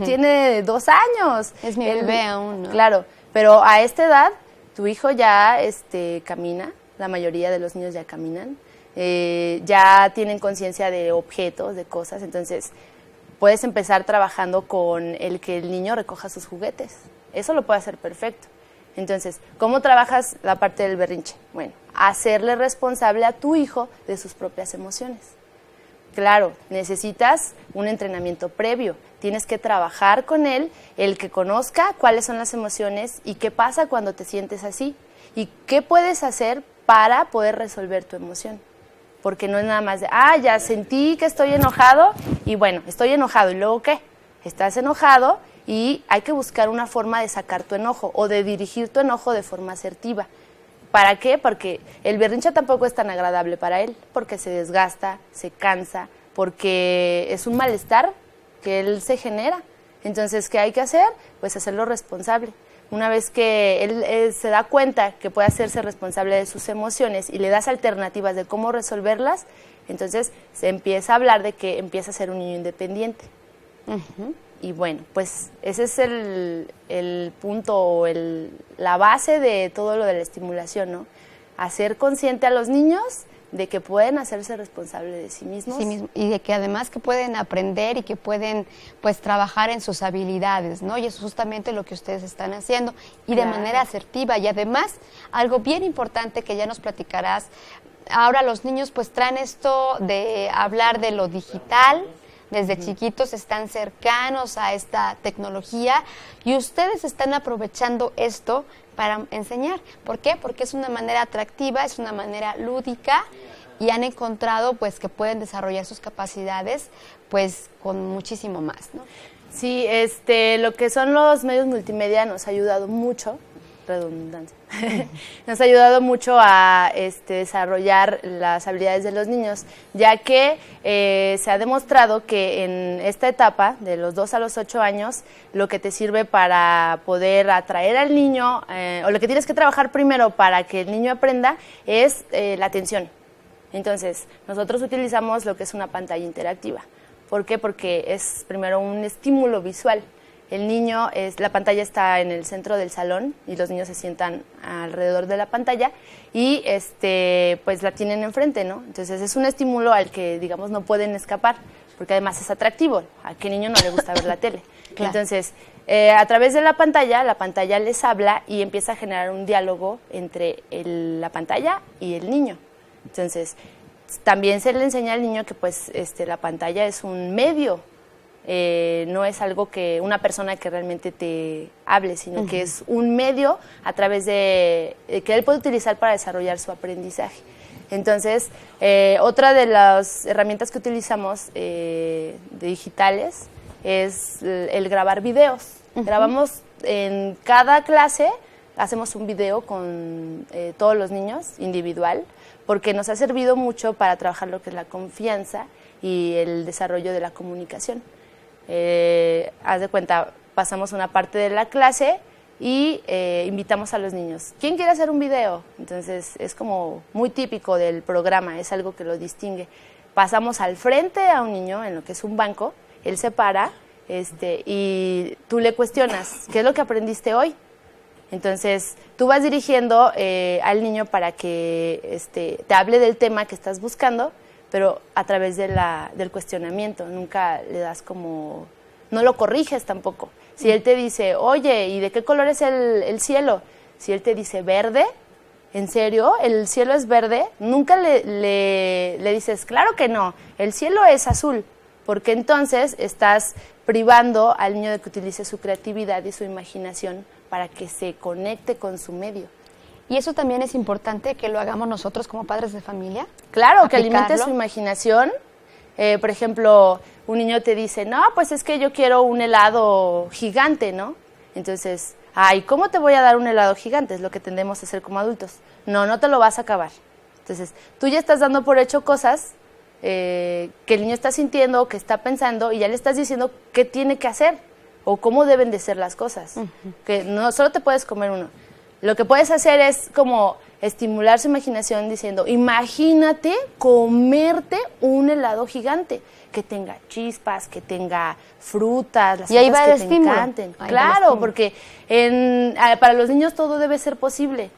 Tiene 2 años. Es mi bebé aún, ¿no? Claro, pero a esta edad, tu hijo ya camina, la mayoría de los niños ya caminan, ya tienen conciencia de objetos, de cosas, entonces puedes empezar trabajando con el que el niño recoja sus juguetes. Eso lo puede hacer perfecto. Entonces, ¿cómo trabajas la parte del berrinche? Bueno, hacerle responsable a tu hijo de sus propias emociones. Claro, necesitas un entrenamiento previo. Tienes que trabajar con él, el que conozca cuáles son las emociones y qué pasa cuando te sientes así. Y qué puedes hacer para poder resolver tu emoción. Porque no es nada más de, ya sentí que estoy enojado y bueno, estoy enojado. ¿Y luego qué? Estás enojado y hay que buscar una forma de sacar tu enojo o de dirigir tu enojo de forma asertiva. ¿Para qué? Porque el berrinche tampoco es tan agradable para él, porque se desgasta, se cansa, porque es un malestar que él se genera. Entonces, ¿qué hay que hacer? Pues hacerlo responsable. Una vez que él se da cuenta que puede hacerse responsable de sus emociones y le das alternativas de cómo resolverlas, entonces se empieza a hablar de que empieza a ser un niño independiente. Uh-huh. Y bueno, pues ese es el punto o la base de todo lo de la estimulación, ¿no? Hacer consciente a los niños de que pueden hacerse responsables de sí mismos. Sí mismo, y de que además que pueden aprender y que pueden pues trabajar en sus habilidades, ¿no? Y eso es justamente lo que ustedes están haciendo y de manera asertiva. Y además, algo bien importante que ya nos platicarás, ahora los niños pues traen esto de hablar de lo digital. Desde chiquitos están cercanos a esta tecnología y ustedes están aprovechando esto para enseñar. ¿Por qué? Porque es una manera atractiva, es una manera lúdica y han encontrado pues que pueden desarrollar sus capacidades pues con muchísimo más, ¿no? Sí, lo que son los medios multimedia nos ha ayudado mucho, redundancia, nos ha ayudado mucho a desarrollar las habilidades de los niños, ya que se ha demostrado que en esta etapa, de los 2 a los 8 años, lo que te sirve para poder atraer al niño, o lo que tienes que trabajar primero para que el niño aprenda, es la atención. Entonces, nosotros utilizamos lo que es una pantalla interactiva. ¿Por qué? Porque es primero un estímulo visual. El niño, la pantalla está en el centro del salón y los niños se sientan alrededor de la pantalla y pues la tienen enfrente, ¿no? Entonces es un estímulo al que, digamos, no pueden escapar, porque además es atractivo. ¿A qué niño no le gusta ver la tele? Claro. Entonces, a través de la pantalla les habla y empieza a generar un diálogo entre la pantalla y el niño. Entonces, también se le enseña al niño que pues la pantalla es un medio, no es algo que una persona que realmente te hable, sino que es un medio a través de que él puede utilizar para desarrollar su aprendizaje. Entonces, otra de las herramientas que utilizamos digitales es el grabar videos. Grabamos en cada clase, hacemos un video con todos los niños, individual, porque nos ha servido mucho para trabajar lo que es la confianza y el desarrollo de la comunicación. Haz de cuenta, pasamos una parte de la clase y invitamos a los niños. ¿Quién quiere hacer un video? Entonces es como muy típico del programa, es algo que lo distingue. Pasamos al frente a un niño en lo que es un banco, él se para y tú le cuestionas, ¿qué es lo que aprendiste hoy? Entonces tú vas dirigiendo al niño para que te hable del tema que estás buscando, pero a través del cuestionamiento, nunca le das como, no lo corriges tampoco. Si él te dice, oye, ¿y de qué color es el cielo? Si él te dice verde, ¿en serio? ¿El cielo es verde? Nunca le dices, claro que no, el cielo es azul, porque entonces estás privando al niño de que utilice su creatividad y su imaginación para que se conecte con su medio. ¿Y eso también es importante que lo hagamos nosotros como padres de familia? Claro, que alimente su imaginación. Por ejemplo, un niño te dice, no, pues es que yo quiero un helado gigante, ¿no? Entonces, ay, ¿cómo te voy a dar un helado gigante? Es lo que tendemos a hacer como adultos. No, no te lo vas a acabar. Entonces, tú ya estás dando por hecho cosas que el niño está sintiendo, que está pensando, y ya le estás diciendo qué tiene que hacer o cómo deben de ser las cosas. Que no solo te puedes comer uno. Lo que puedes hacer es como estimular su imaginación diciendo, imagínate comerte un helado gigante, que tenga chispas, que tenga frutas, las frutas que te encanten. Claro, porque para los niños todo debe ser posible.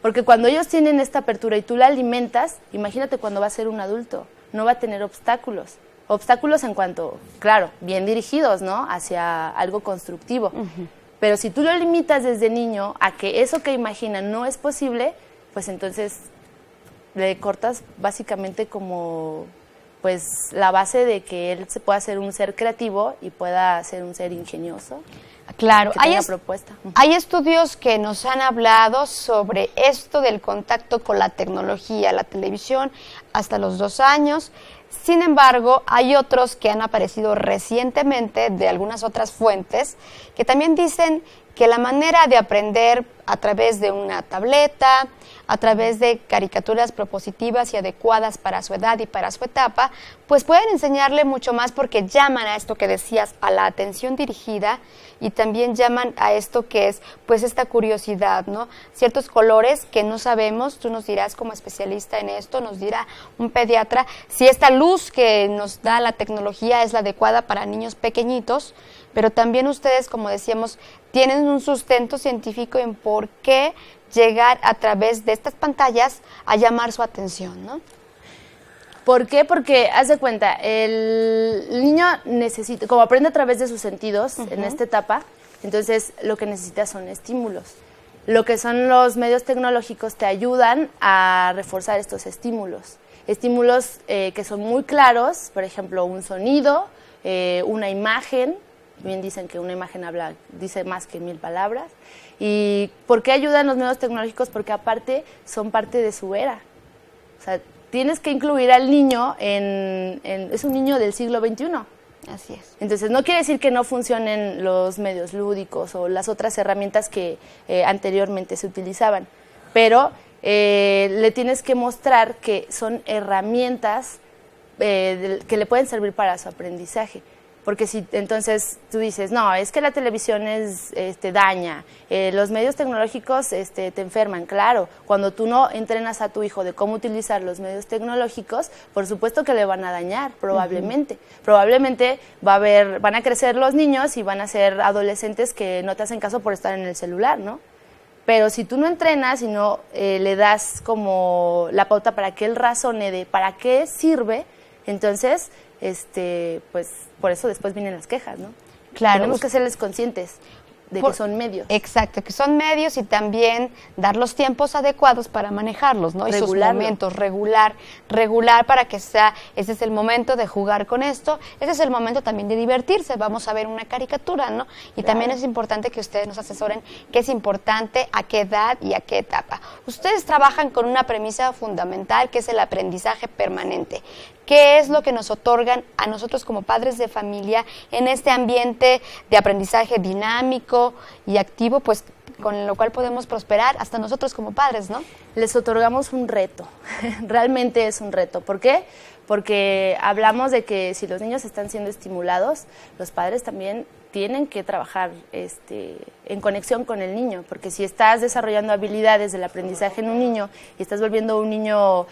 Porque cuando ellos tienen esta apertura y tú la alimentas, imagínate cuando va a ser un adulto, no va a tener obstáculos. Obstáculos en cuanto, claro, bien dirigidos, ¿no? Hacia algo constructivo. Pero si tú lo limitas desde niño a que eso que imagina no es posible, pues entonces le cortas básicamente como pues la base de que él se pueda ser un ser creativo y pueda ser un ser ingenioso. Claro, propuesta. Hay estudios que nos han hablado sobre esto del contacto con la tecnología, la televisión, hasta los 2 años. Sin embargo, hay otros que han aparecido recientemente de algunas otras fuentes que también dicen que la manera de aprender a través de una tableta, a través de caricaturas propositivas y adecuadas para su edad y para su etapa, pues pueden enseñarle mucho más porque llaman a esto que decías, a la atención dirigida, y también llaman a esto que es pues esta curiosidad, ¿no? Ciertos colores que no sabemos, tú nos dirás como especialista en esto, nos dirá un pediatra, si esta luz que nos da la tecnología es la adecuada para niños pequeñitos, pero también ustedes, como decíamos, tienen un sustento científico en por qué llegar a través de estas pantallas a llamar su atención, ¿no? ¿Por qué? Porque, haz de cuenta, el niño necesita, como aprende a través de sus sentidos en esta etapa, entonces lo que necesita son estímulos. Lo que son los medios tecnológicos te ayudan a reforzar estos estímulos. Estímulos que son muy claros, por ejemplo, un sonido, una imagen. Bien dicen que una imagen dice más que 1000 palabras. ¿Y por qué ayudan los medios tecnológicos? Porque aparte son parte de su era. O sea, tienes que incluir al niño es un niño del siglo XXI. Así es. Entonces, no quiere decir que no funcionen los medios lúdicos o las otras herramientas que anteriormente se utilizaban, pero le tienes que mostrar que son herramientas que le pueden servir para su aprendizaje. Porque si entonces tú dices, no, es que la televisión daña, los medios tecnológicos te enferman. Claro, cuando tú no entrenas a tu hijo de cómo utilizar los medios tecnológicos, por supuesto que le van a dañar, probablemente. Probablemente van a crecer los niños y van a ser adolescentes que no te hacen caso por estar en el celular, ¿no? Pero si tú no entrenas y no le das como la pauta para que él razone de para qué sirve, entonces, pues por eso después vienen las quejas, ¿no? Claro. Tenemos que serles conscientes de que son medios. Exacto, que son medios y también dar los tiempos adecuados para manejarlos, ¿no? Y sus momentos, regular para que ese es el momento de jugar con esto, ese es el momento también de divertirse, vamos a ver una caricatura, ¿no? Y también es importante que ustedes nos asesoren qué es importante, a qué edad y a qué etapa. Ustedes trabajan con una premisa fundamental que es el aprendizaje permanente. ¿Qué es lo que nos otorgan a nosotros como padres de familia en este ambiente de aprendizaje dinámico y activo, pues con lo cual podemos prosperar hasta nosotros como padres, ¿no? Les otorgamos un reto, realmente es un reto. ¿Por qué? Porque hablamos de que si los niños están siendo estimulados, los padres también tienen que trabajar en conexión con el niño, porque si estás desarrollando habilidades del aprendizaje en un niño y estás volviendo un niño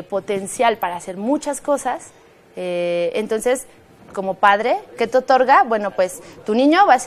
potencial para hacer muchas cosas, entonces como padre, ¿qué te otorga? Bueno, pues tu niño va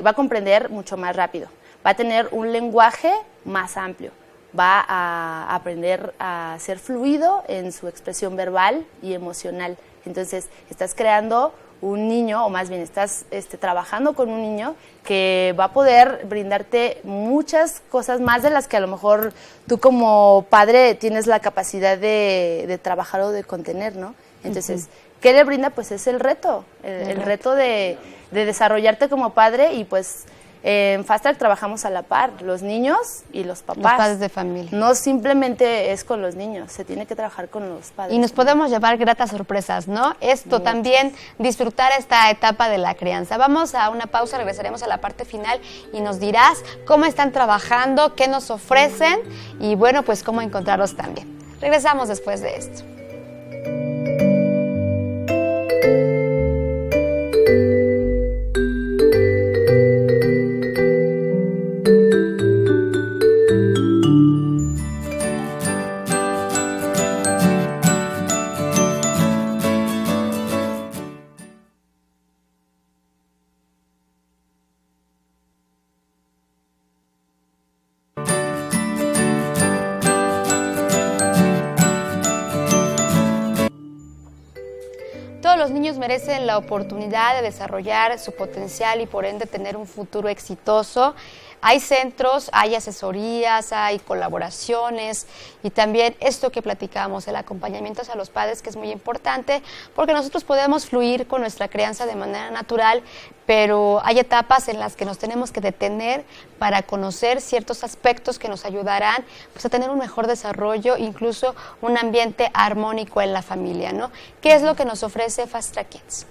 a comprender mucho más rápido, va a tener un lenguaje más amplio, va a aprender a ser fluido en su expresión verbal y emocional. Entonces, estás creando un niño, o más bien estás trabajando con un niño que va a poder brindarte muchas cosas más de las que a lo mejor tú como padre tienes la capacidad de trabajar o de contener, ¿no? Entonces, ¿qué le brinda? Pues es el reto, el reto de desarrollarte como padre y pues en Fast Track trabajamos a la par, los niños y los papás. Los padres de familia. No simplemente es con los niños, se tiene que trabajar con los padres. Y nos podemos llevar gratas sorpresas, ¿no? Esto también, disfrutar esta etapa de la crianza. Vamos a una pausa, regresaremos a la parte final y nos dirás cómo están trabajando, qué nos ofrecen y bueno, pues cómo encontrarlos también. Regresamos después de esto. Todos los niños merecen la oportunidad de desarrollar su potencial y por ende tener un futuro exitoso. Hay centros, hay asesorías, hay colaboraciones y también esto que platicamos, el acompañamiento hacia los padres, que es muy importante porque nosotros podemos fluir con nuestra crianza de manera natural, pero hay etapas en las que nos tenemos que detener para conocer ciertos aspectos que nos ayudarán pues, a tener un mejor desarrollo, incluso un ambiente armónico en la familia, ¿no? ¿Qué es lo que nos ofrece Fast Track Kids?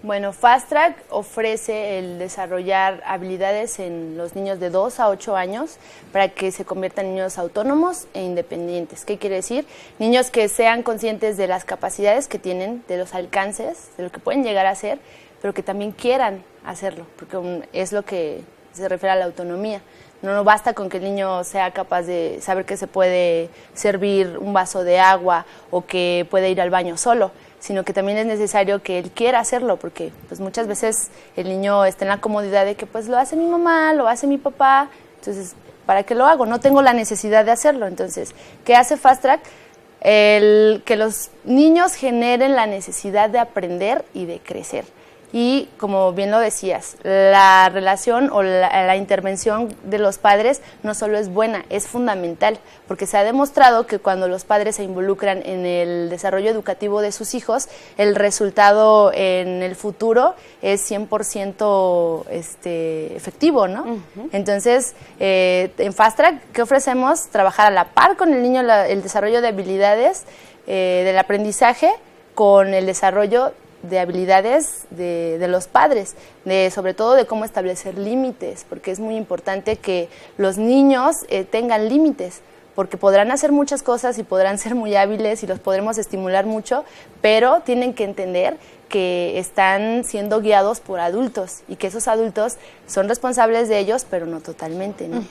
Bueno, Fast Track ofrece el desarrollar habilidades en los niños de 2 a 8 años para que se conviertan en niños autónomos e independientes. ¿Qué quiere decir? Niños que sean conscientes de las capacidades que tienen, de los alcances, de lo que pueden llegar a hacer, pero que también quieran hacerlo, porque es lo que se refiere a la autonomía. No basta con que el niño sea capaz de saber que se puede servir un vaso de agua o que puede ir al baño solo, sino que también es necesario que él quiera hacerlo, porque pues muchas veces el niño está en la comodidad de que pues lo hace mi mamá, lo hace mi papá, entonces ¿para qué lo hago? No tengo la necesidad de hacerlo. Entonces, ¿qué hace Fast Track? Que los niños generen la necesidad de aprender y de crecer. Y como bien lo decías, la relación o la intervención de los padres no solo es buena, es fundamental, porque se ha demostrado que cuando los padres se involucran en el desarrollo educativo de sus hijos, el resultado en el futuro es 100% efectivo, ¿no? Uh-huh. Entonces, en Fast Track, ¿qué ofrecemos? Trabajar a la par con el niño el desarrollo de habilidades del aprendizaje con el desarrollo de habilidades de los padres, sobre todo de cómo establecer límites, porque es muy importante que los niños tengan límites, porque podrán hacer muchas cosas y podrán ser muy hábiles y los podremos estimular mucho, pero tienen que entender que están siendo guiados por adultos y que esos adultos son responsables de ellos, pero no totalmente, ¿no?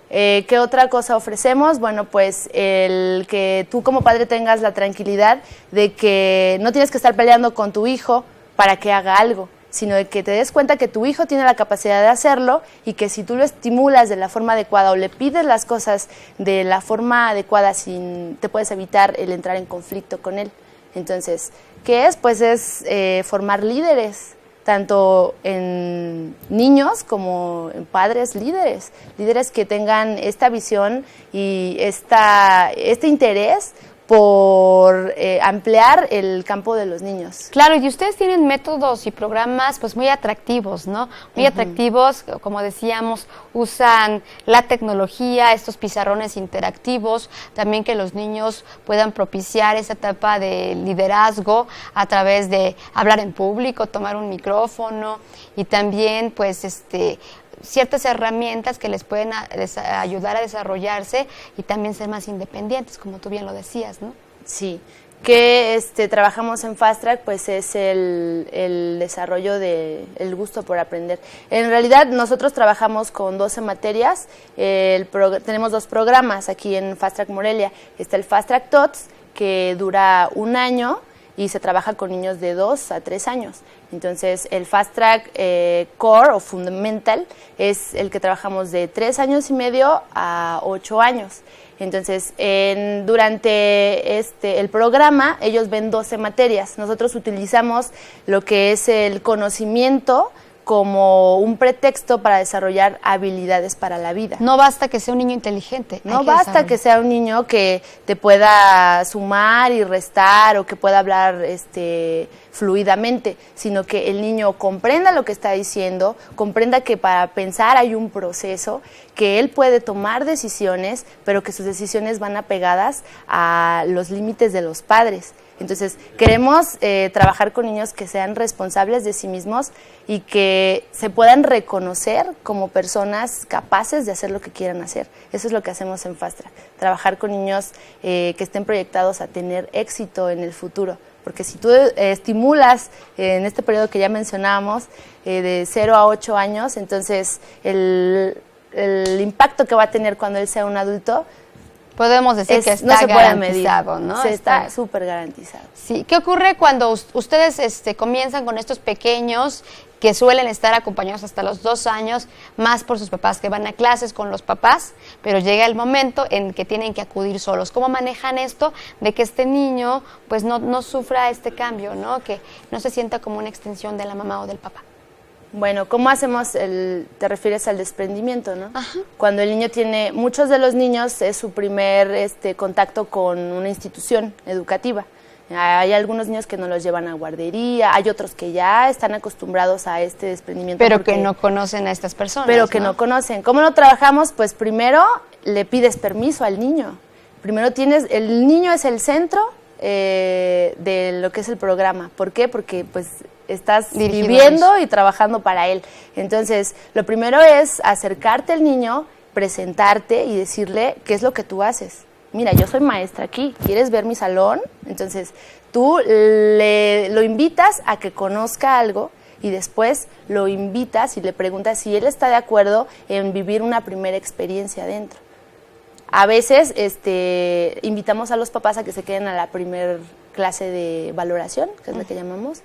¿Qué otra cosa ofrecemos? Bueno, pues el que tú como padre tengas la tranquilidad de que no tienes que estar peleando con tu hijo para que haga algo, sino de que te des cuenta que tu hijo tiene la capacidad de hacerlo y que si tú lo estimulas de la forma adecuada o le pides las cosas de la forma adecuada, te puedes evitar el entrar en conflicto con él. Entonces, ¿qué es? Pues es formar líderes, tanto en niños como en padres líderes que tengan esta visión y este interés por ampliar el campo de los niños. Claro, y ustedes tienen métodos y programas pues muy atractivos, ¿no? Muy atractivos, como decíamos, usan la tecnología, estos pizarrones interactivos, también que los niños puedan propiciar esa etapa de liderazgo a través de hablar en público, tomar un micrófono y también pues ciertas herramientas que les pueden ayudar a desarrollarse y también ser más independientes, como tú bien lo decías, ¿no? Sí, que trabajamos en Fast Track, pues es el desarrollo del gusto por aprender. En realidad nosotros trabajamos con 12 materias, tenemos 2 programas aquí en Fast Track Morelia. Está el Fast Track Tots, que dura 1 año y se trabaja con niños de 2 a 3 años. Entonces, el Fast Track Core o Fundamental es el que trabajamos de 3 años y medio a 8 años. Entonces, durante el programa, ellos ven 12 materias. Nosotros utilizamos lo que es el conocimiento como un pretexto para desarrollar habilidades para la vida. No basta que sea un niño inteligente. No basta que sea un niño que te pueda sumar y restar o que pueda hablar fluidamente, sino que el niño comprenda lo que está diciendo, comprenda que para pensar hay un proceso, que él puede tomar decisiones, pero que sus decisiones van apegadas a los límites de los padres. Entonces, queremos trabajar con niños que sean responsables de sí mismos y que se puedan reconocer como personas capaces de hacer lo que quieran hacer. Eso es lo que hacemos en Fast Track, trabajar con niños que estén proyectados a tener éxito en el futuro. Porque si tú estimulas en este periodo que ya mencionábamos, de 0 a 8 años, entonces el impacto que va a tener cuando él sea un adulto, podemos decir que está no se garantizado, puede medir, ¿no? Está súper garantizado. Sí. ¿Qué ocurre cuando ustedes comienzan con estos pequeños que suelen estar acompañados hasta los 2 años, más por sus papás, que van a clases con los papás, pero llega el momento en que tienen que acudir solos? ¿Cómo manejan esto de que este niño pues no sufra este cambio, ¿no? Que no se sienta como una extensión de la mamá o del papá? Bueno, ¿cómo hacemos te refieres al desprendimiento, ¿no? Ajá. Cuando el niño muchos de los niños es su primer contacto con una institución educativa. Hay algunos niños que no los llevan a guardería, hay otros que ya están acostumbrados a este desprendimiento. Pero que no conocen a estas personas. Pero que no conocen. ¿Cómo lo trabajamos? Pues primero le pides permiso al niño. Primero el niño es el centro de lo que es el programa. ¿Por qué? Porque pues estás viviendo y trabajando para él. Entonces, lo primero es acercarte al niño, presentarte y decirle qué es lo que tú haces. Mira, yo soy maestra aquí, ¿quieres ver mi salón? Entonces, tú lo invitas a que conozca algo y después lo invitas y le preguntas si él está de acuerdo en vivir una primera experiencia adentro. A veces invitamos a los papás a que se queden a la primer clase de valoración, que es la que llamamos.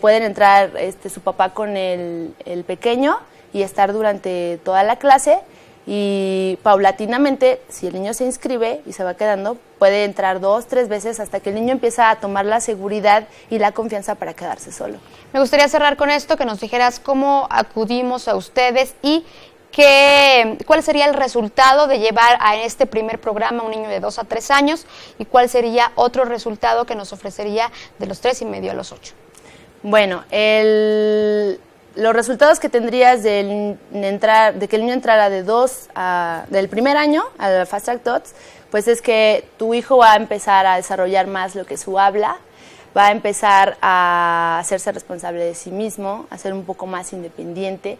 Pueden entrar su papá con el pequeño y estar durante toda la clase, y paulatinamente, si el niño se inscribe y se va quedando, puede entrar 2, 3 veces hasta que el niño empieza a tomar la seguridad y la confianza para quedarse solo. Me gustaría cerrar con esto, que nos dijeras cómo acudimos a ustedes y cuál sería el resultado de llevar a este primer programa a un niño de 2 a 3 años y cuál sería otro resultado que nos ofrecería de los 3 y medio a los 8. Bueno, los resultados que tendrías de que el niño entrara del primer año al Fast Track Tots, pues es que tu hijo va a empezar a desarrollar más lo que es su habla, va a empezar a hacerse responsable de sí mismo, a ser un poco más independiente,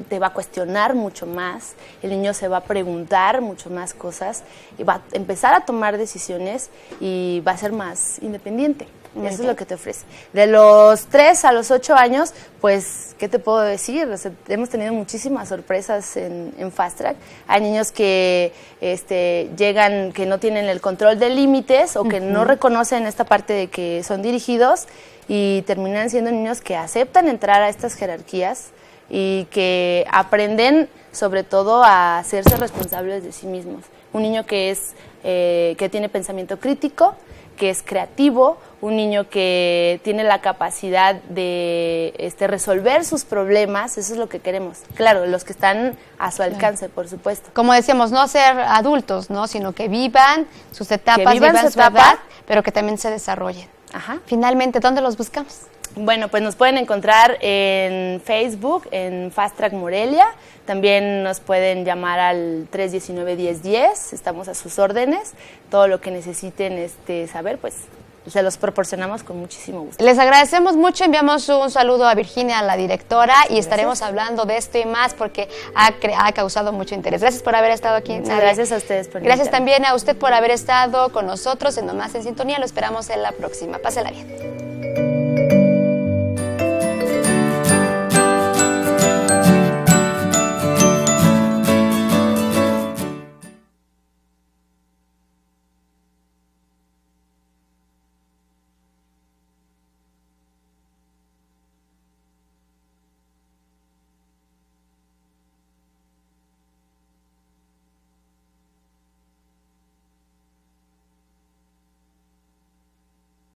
te va a cuestionar mucho más, el niño se va a preguntar mucho más cosas y va a empezar a tomar decisiones y va a ser más independiente. Eso es lo que te ofrece. De los 3 a los 8 años, pues, ¿qué te puedo decir? O sea, hemos tenido muchísimas sorpresas en Fast Track. Hay niños que llegan, que no tienen el control de límites o que no reconocen esta parte de que son dirigidos y terminan siendo niños que aceptan entrar a estas jerarquías y que aprenden, sobre todo, a hacerse responsables de sí mismos. Un niño que tiene pensamiento crítico, que es creativo, un niño que tiene la capacidad de resolver sus problemas, eso es lo que queremos. Claro, los que están a su alcance, por supuesto. Como decíamos, no ser adultos, ¿no? Sino que vivan sus etapas, vivan su edad, pero que también se desarrollen. Ajá. Finalmente, ¿dónde los buscamos? Bueno, pues nos pueden encontrar en Facebook, en Fast Track Morelia. También nos pueden llamar al 319-1010, estamos a sus órdenes. Todo lo que necesiten saber, pues se los proporcionamos con muchísimo gusto. Les agradecemos mucho, enviamos un saludo a Virginia, la directora, y estaremos hablando de esto y más porque ha causado mucho interés. Gracias por haber estado aquí. Muchas gracias a ustedes por Gracias también a usted por haber estado con nosotros en Mamás en Sintonía. Lo esperamos en la próxima. Pásela bien.